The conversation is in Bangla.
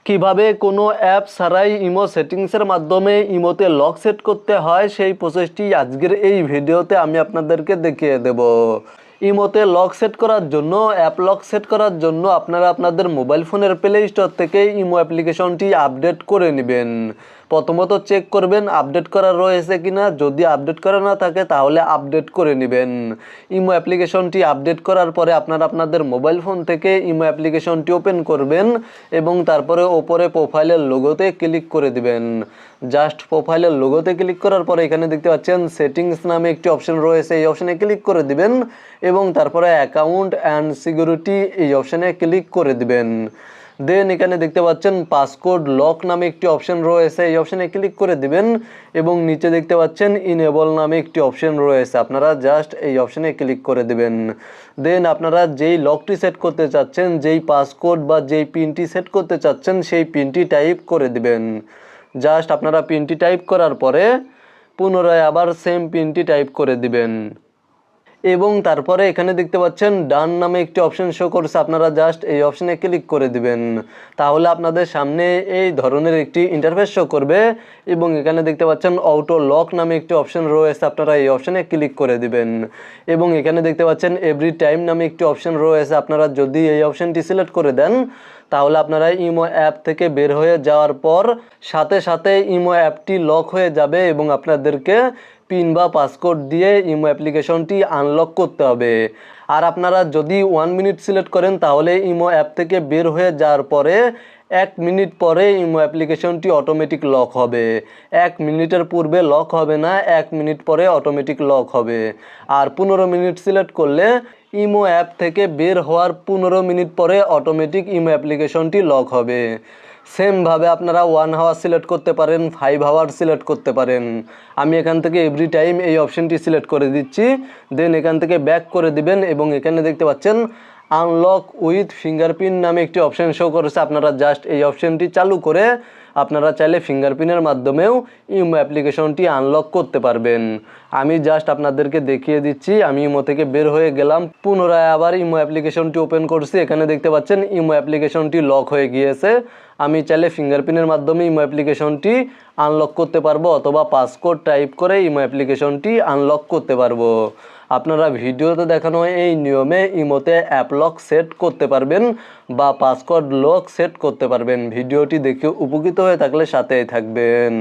কিভাবে কোনো অ্যাপ ছাড়াই ইমো সেটিংসের মাধ্যমে ইমোতে লক সেট করতে হয় সেই প্রসেসটি আজকের এই ভিডিওতে আমি আপনাদেরকে দেখিয়ে দেব। ইমোতে লক সেট করার জন্য অ্যাপ লক সেট করার জন্য আপনারা আপনাদের মোবাইল ফোনের প্লে স্টোর থেকে ইমো অ্যাপ্লিকেশনটি আপডেট করে নেবেন। প্রথমত চেক করবেন আপডেট করা রয়েছে কিনা, যদি আপডেট করা না থাকে তাহলে আপডেট করে নেবেন। ইমো অ্যাপ্লিকেশনটি আপডেট করার পরে আপনারা আপনাদের মোবাইল ফোন থেকে ইমো অ্যাপ্লিকেশনটি ওপেন করবেন এবং তারপরে ওপরে প্রোফাইলের লোগোতে ক্লিক করে দিবেন। জাস্ট প্রোফাইলের লোগোতে ক্লিক করার পরে এখানে দেখতে পাচ্ছেন সেটিংস নামে একটি অপশন রয়েছে, এই অপশনে ক্লিক করে দিবেন এবং তারপরে অ্যাকাউন্ট অ্যান্ড সিকিউরিটি এই অপশনে ক্লিক করে দিবেন। দেন এখানে দেখতে পাচ্ছেন পাসকোড লক নামে একটি অপশন রয়েছে, এই অপশনে ক্লিক করে দিবেন এবং নিচে দেখতে পাচ্ছেন ইনেবল নামে একটি অপশন রয়েছে, আপনারা জাস্ট এই অপশনে ক্লিক করে দিবেন। দেন আপনারা যেই লকটি সেট করতে চাচ্ছেন, যেই পাসকোড বা যেই পিনটি সেট করতে চাচ্ছেন সেই পিনটি টাইপ করে দিবেন। জাস্ট আপনারা পিনটি টাইপ করার পরে পুনরায় আবার সেম পিনটি টাইপ করে দিবেন এবং তারপরে এখানে দেখতে পাচ্ছেন ডান নামে একটি অপশন শো করছে, আপনারা জাস্ট এই অপশনে ক্লিক করে দিবেন। তাহলে আপনাদের সামনে এই ধরনের একটি ইন্টারফেস শো করবে এবং এখানে দেখতে পাচ্ছেন অটো লক নামে একটি অপশন রয়েছে, আপনারা এই অপশনে ক্লিক করে দিবেন এবং এখানে দেখতে পাচ্ছেন এভরি টাইম নামে একটি অপশন রয়েছে, আপনারা যদি এই অপশনটি সিলেক্ট করে দেন তাহলে আপনারা ইমো অ্যাপ থেকে বের হয়ে যাওয়ার পর সাথে সাথে ইমো অ্যাপটি লক হয়ে যাবে এবং আপনাদেরকে পিন বা পাসকোড দিয়ে ইমো অ্যাপ্লিকেশনটি আনলক করতে হবে। আর আপনারা যদি 1 মিনিট সিলেক্ট করেন তাহলে ইমো অ্যাপ থেকে বের হয়ে যাওয়ার পরে 1 মিনিট পরে ইমো অ্যাপ্লিকেশনটি অটোমেটিক লক হবে। 1 মিনিটের পূর্বে লক হবে না, 1 মিনিট পরে অটোমেটিক লক হবে। আর 15 মিনিট সিলেক্ট করলে ইমো অ্যাপ থেকে বের হওয়ার 15 মিনিট পরে অটোমেটিক ইমো অ্যাপ্লিকেশনটি লক হবে। সেমভাবে আপনারা 1 আওয়ার সিলেক্ট করতে পারেন, 5 আওয়ার সিলেক্ট করতে পারেন। আমি এখান থেকে এভরি টাইম এই অপশনটি সিলেক্ট করে দিচ্ছি। দেন এখান থেকে ব্যাক করে দিবেন এবং এখানে দেখতে পাচ্ছেন আনলক উইথ ফিঙ্গারপ্রিন্ট নামে একটি অপশন শো করেছে, আপনারা জাস্ট এই অপশনটি চালু করে আপনারা চাইলে ফিঙ্গারপ্রিন্টের মাধ্যমেও ইমো অ্যাপ্লিকেশনটি আনলক করতে পারবেন। আমি জাস্ট আপনাদেরকে দেখিয়ে দিচ্ছি। আমি ইমো থেকে বের হয়ে গেলাম, পুনরায় আবার ইমো অ্যাপ্লিকেশনটি ওপেন করছি, এখানে দেখতে পাচ্ছেন ইমো অ্যাপ্লিকেশনটি লক হয়ে গিয়েছে। আমি চাইলে ফিঙ্গারপ্রিন্টের মাধ্যমে ইমো অ্যাপ্লিকেশনটি আনলক করতে পারবো অথবা পাসকোড টাইপ করে ইমো অ্যাপ্লিকেশনটি আনলক করতে পারবো। আপনারা ভিডিওতে দেখানো এই নিয়মে ইমোতে অ্যাপ লক সেট করতে পারবেন বা পাসকোড লক সেট করতে পারবেন। ভিডিওটি দেখে উপকৃত হয়ে থাকলে সাথেই থাকবেন।